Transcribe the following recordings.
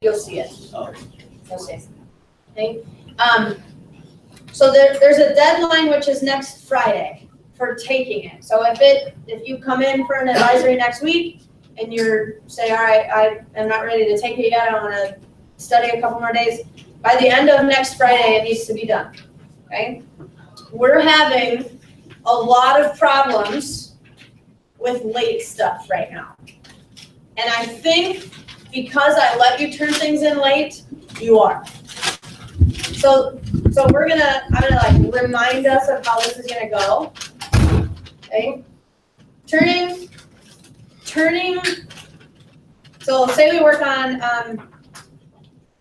you'll see it. You'll see it. Okay. So there's a deadline which is next Friday for taking it. So if you come in for an advisory next week and you're say, all right, I am not ready to take it yet, I want to study a couple more days, by the end of next Friday it needs to be done. Okay? We're having a lot of problems with late stuff right now. And I think because I let you turn things in late, you are. So I'm gonna like remind us of how this is gonna go. Okay. Turning. So say we work on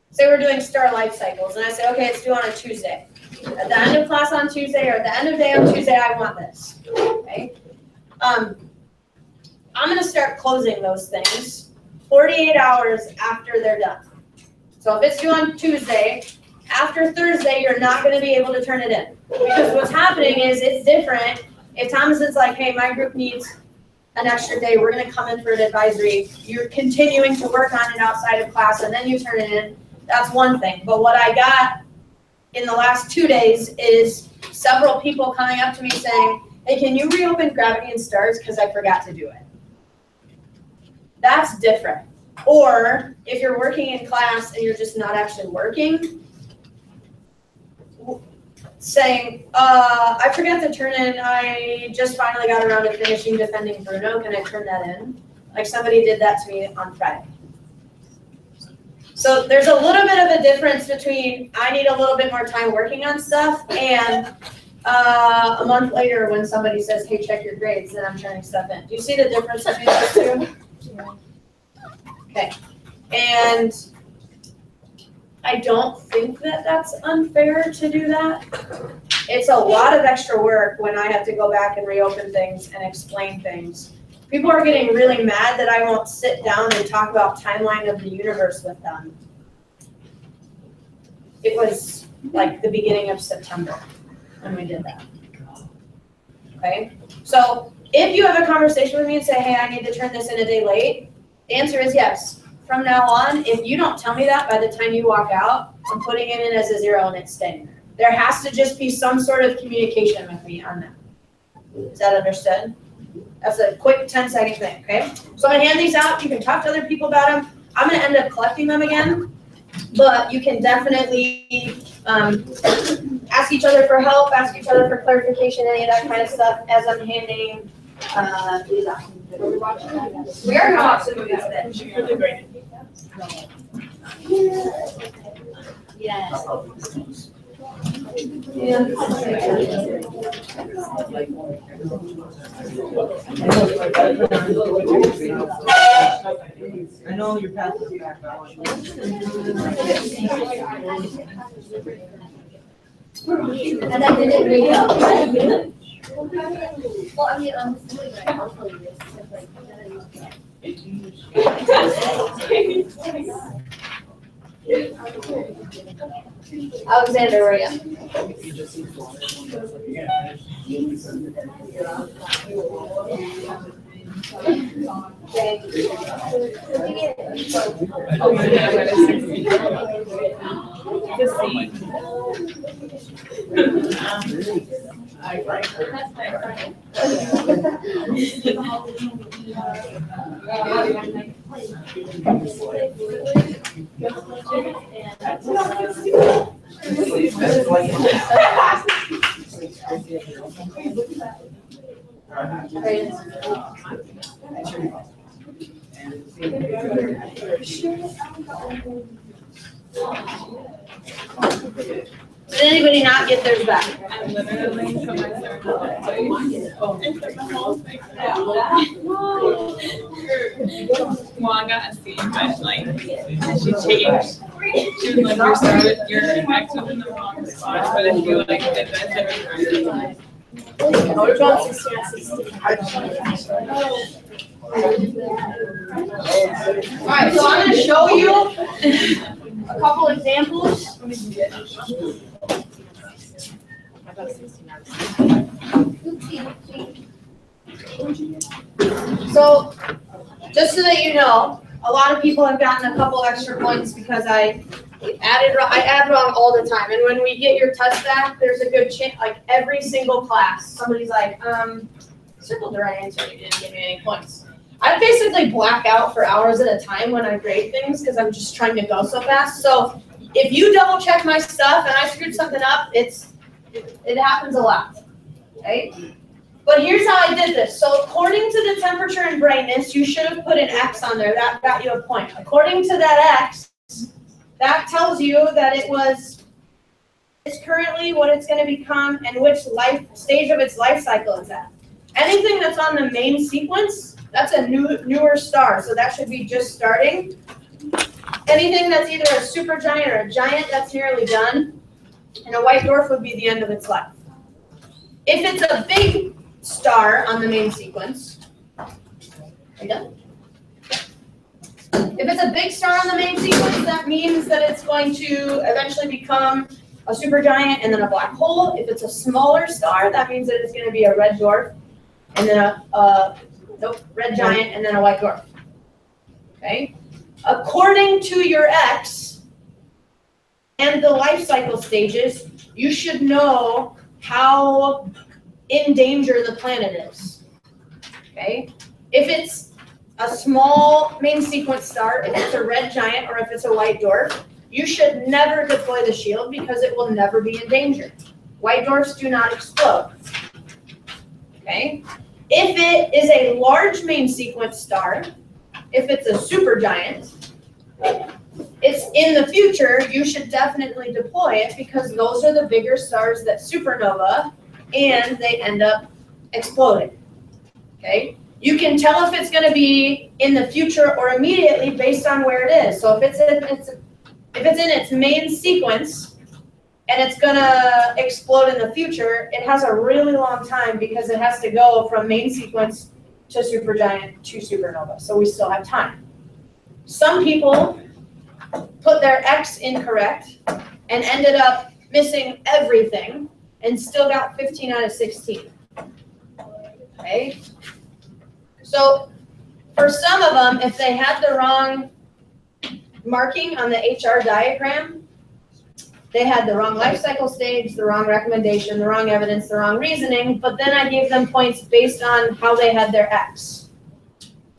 say we're doing STAR life cycles, and I say, okay, it's due on a Tuesday. At the end of class on Tuesday or at the end of day on Tuesday, I want this. Okay. I'm gonna start closing those things 48 hours after they're done. So if it's due on Tuesday, after Thursday, you're not going to be able to turn it in. Because what's happening is it's different. If Thomas is like, hey, my group needs an extra day, we're going to come in for an advisory. You're continuing to work on it outside of class, and then you turn it in. That's one thing. But what I got in the last 2 days is several people coming up to me saying, hey, can you reopen Gravity and Stars because I forgot to do it? That's different. Or if you're working in class and you're just not actually working, saying, I forgot to turn in, I just finally got around to finishing Defending Bruno, can I turn that in? Like somebody did that to me on Friday. So there's a little bit of a difference between I need a little bit more time working on stuff and a month later when somebody says, hey, check your grades, then I'm turning stuff in. Do you see the difference between those two? Okay. And I don't think that that's unfair to do that. It's a lot of extra work when I have to go back and reopen things and explain things. People are getting really mad that I won't sit down and talk about timeline of the universe with them. It was like the beginning of September when we did that. Okay? So if you have a conversation with me and say, hey, I need to turn this in a day late, the answer is yes. From now on, if you don't tell me that by the time you walk out, I'm putting it in as a 0 and it's staying there. There has to just be some sort of communication with me on that. Is that understood? That's a quick 10-second thing, okay? So I'm gonna hand these out. You can talk to other people about them. I'm gonna end up collecting them again, but you can definitely ask each other for help, ask each other for clarification, any of that kind of stuff as I'm handing these out. We are gonna watch the movies then. Yes. Yeah. I know your path is back. And I didn't read up. Well, I mean, Alexander, where are you? Did anybody not get theirs back? I'm literally Juan got a C, but like she changed. She was like, your X was in the wrong spot, but if you like did this every time. Which one? Alright, so I'm going to show you a couple examples. So, just so that you know, a lot of people have gotten a couple extra points because I add wrong all the time. And when we get your test back, there's a good chance, like every single class, somebody's like, circled the right answer, you didn't give me any points. I basically black out for hours at a time when I grade things because I'm just trying to go so fast. So if you double check my stuff and I screwed something up, it happens a lot, okay? But here's how I did this. So according to the temperature and brightness, you should have put an X on there. That got you a point. According to that X, that tells you that it's currently what it's going to become and which stage of its life cycle it's at. Anything that's on the main sequence, that's a newer star, so that should be just starting. Anything that's either a supergiant or a giant, that's nearly done. And a white dwarf would be the end of its life. If it's a big star on the main sequence, are you done? If it's a big star on the main sequence, that means that it's going to eventually become a supergiant and then a black hole. If it's a smaller star, that means that it's going to be a red dwarf and then red giant and then a white dwarf. Okay? According to your X and the life cycle stages, you should know how in danger the planet is. Okay? If it's a small main sequence star, if it's a red giant or if it's a white dwarf, you should never deploy the shield because it will never be in danger. White dwarfs do not explode. Okay? If it is a large main sequence star, if it's a supergiant, it's in the future, you should definitely deploy it because those are the bigger stars that supernova and they end up exploding. Okay? You can tell if it's going to be in the future or immediately based on where it is. So if it's in its main sequence and it's going to explode in the future, it has a really long time because it has to go from main sequence to supergiant to supernova. So we still have time. Some people put their X incorrect and ended up missing everything and still got 15 out of 16. Okay? So for some of them, if they had the wrong marking on the HR diagram, they had the wrong life cycle stage, the wrong recommendation, the wrong evidence, the wrong reasoning, but then I gave them points based on how they had their X.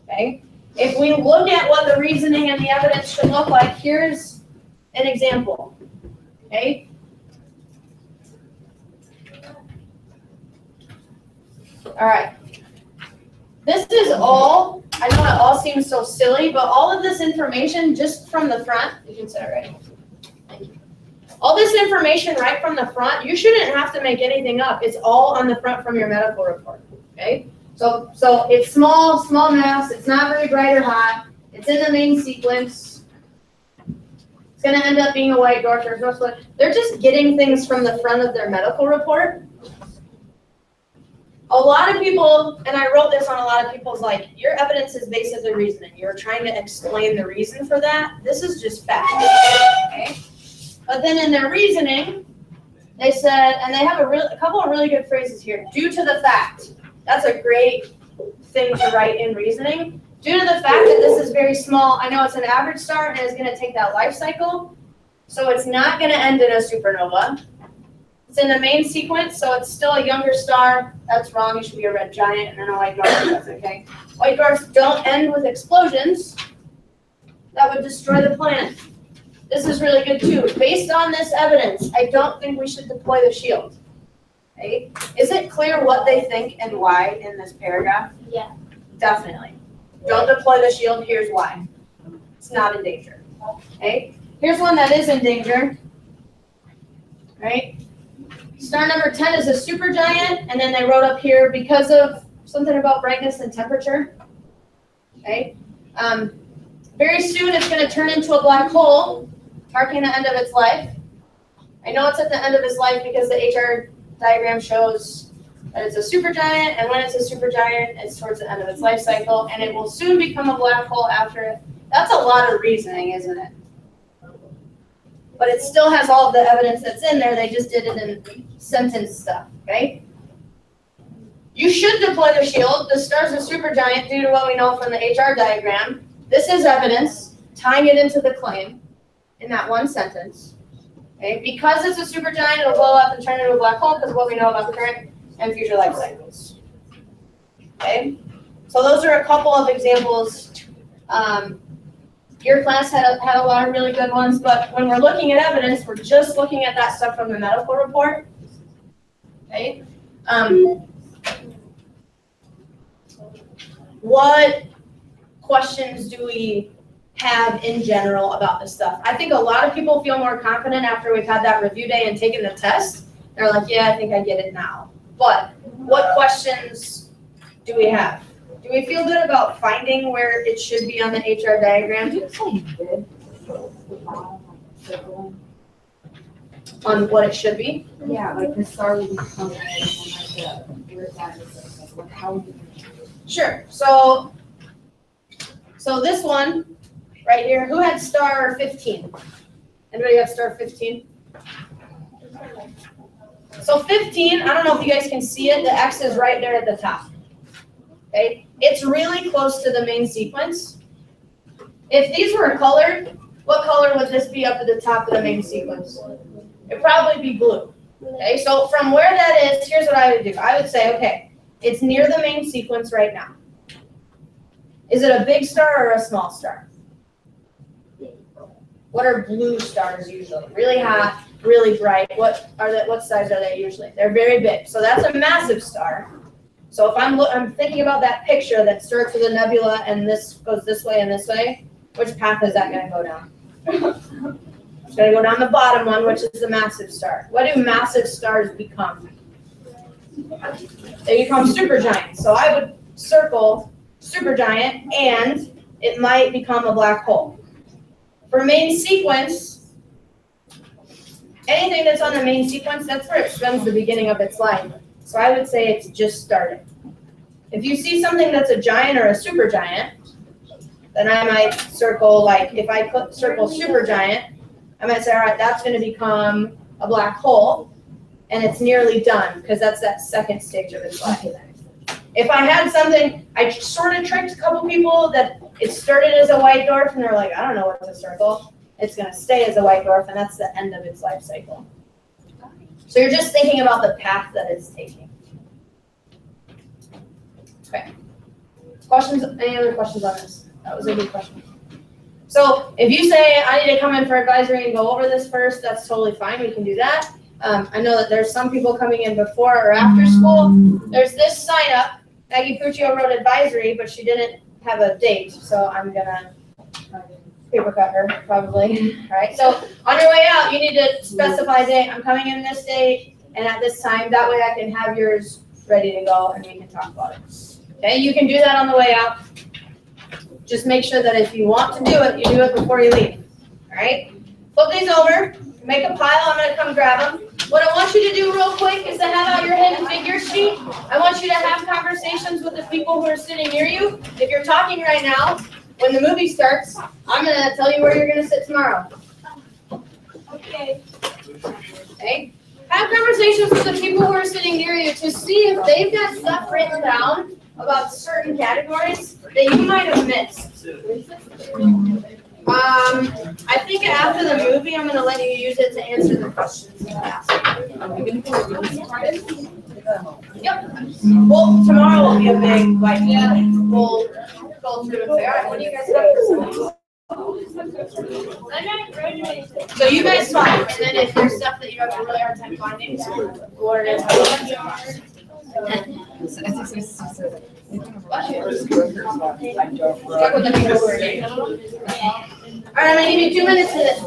Okay? If we look at what the reasoning and the evidence should look like, here's an example. Okay? All right. This is all, I know it all seems so silly, but all of this information just from the front, you can sit right. Thank you. All this information right from the front, you shouldn't have to make anything up. It's all on the front from your medical report, okay? So it's small mass, it's not very bright or hot, it's in the main sequence. It's gonna end up being a white dwarf, there's no split. They're just getting things from the front of their medical report. A lot of people, and I wrote this on a lot of people's, like, your evidence is basically reasoning. You're trying to explain the reason for that. This is just fact, okay? But then in their reasoning, they said, and they have a couple of really good phrases here. Due to the fact. That's a great thing to write in reasoning. Due to the fact that this is very small, I know it's an average star and it's going to take that life cycle. So it's not going to end in a supernova. It's in the main sequence, so it's still a younger star. That's wrong. It should be a red giant and then a white dwarf. That's okay. White dwarfs don't end with explosions. That would destroy the planet. This is really good too. Based on this evidence, I don't think we should deploy the shield. Okay? Is it clear what they think and why in this paragraph? Yeah. Definitely. Don't deploy the shield. Here's why. It's not in danger. Okay? Here's one that is in danger. Right? Star number 10 is a supergiant, and then they wrote up here because of something about brightness and temperature. Okay? Very soon it's going to turn into a black hole, marking the end of its life. I know it's at the end of its life because the HR diagram shows that it's a supergiant, and when it's a supergiant, it's towards the end of its life cycle, and it will soon become a black hole after it. That's a lot of reasoning, isn't it? But it still has all of the evidence that's in there. They just did it in sentence stuff, okay? You should deploy the shield. The star's a supergiant due to what we know from the HR diagram. This is evidence, tying it into the claim in that one sentence. Okay? Because it's a supergiant, it'll blow up and turn into a black hole because of what we know about current and future life cycles. Okay? So those are a couple of examples. Your class had a lot of really good ones, but when we're looking at evidence, we're just looking at that stuff from the medical report. Okay? What questions do we have in general about this stuff? I think a lot of people feel more confident after we've had that review day and taken the test. They're like, yeah, I think I get it now. But what questions do we have? Do we feel good about finding where it should be on the HR diagram? On what it should be? Yeah, like the star would become where's that? Like how would you? Sure. So this one right here, who had star 15? Anybody have star 15? So 15, I don't know if you guys can see it, the X is right there at the top. Okay? It's really close to the main sequence. If these were colored, what color would this be up at the top of the main sequence? It'd probably be blue. Okay, so from where that is, here's what I would do. I would say, okay, it's near the main sequence right now. Is it a big star or a small star? What are blue stars usually? Really hot, really bright. What size are they usually? They're very big. So that's a massive star. So if I'm thinking about that picture that starts with a nebula and this goes this way and this way, which path is that going to go down? It's going to go down the bottom one, which is the massive star. What do massive stars become? They become supergiants. So I would circle supergiant, and it might become a black hole. For main sequence, anything that's on the main sequence, that's where it spends the beginning of its life. So I would say it's just starting. If you see something that's a giant or a supergiant, then I might circle, like if I circle supergiant, I might say, all right, that's going to become a black hole, and it's nearly done because that's that second stage of its life. If I had something, I sort of tricked a couple people that it started as a white dwarf, and they're like, I don't know what to circle. It's going to stay as a white dwarf, and that's the end of its life cycle. So you're just thinking about the path that it's taking. Okay. Questions? Any other questions on this? That was a good question. So if you say, I need to come in for advisory and go over this first, that's totally fine. We can do that. I know that there's some people coming in before or after school. There's this sign up. Maggie Puccio wrote advisory, but she didn't have a date, so I'm going to paper cut her, probably. All right, so on your way out, you need to specify a date. I'm coming in this date and at this time. That way I can have yours ready to go and we can talk about it. Okay, you can do that on the way out. Just make sure that if you want to do it, you do it before you leave. All right, flip these over, make a pile. I'm going to come grab them. What I want you to do real quick is to have out your hidden figure sheet. I want you to have conversations with the people who are sitting near you. If you're talking right now, when the movie starts, I'm going to tell you where you're going to sit tomorrow. Okay. Okay. Have conversations with the people who are sitting near you to see if they've got stuff written down about certain categories that you might have missed. I think after the movie, I'm going to let you use it to answer the questions you asked. Yep. Well, tomorrow will be a big, like, we'll go through and say, all right, what do you guys have? So you guys talk, and then if there's stuff that you have a really hard time finding, or it is. All right, I'm going to give you 2 minutes to this.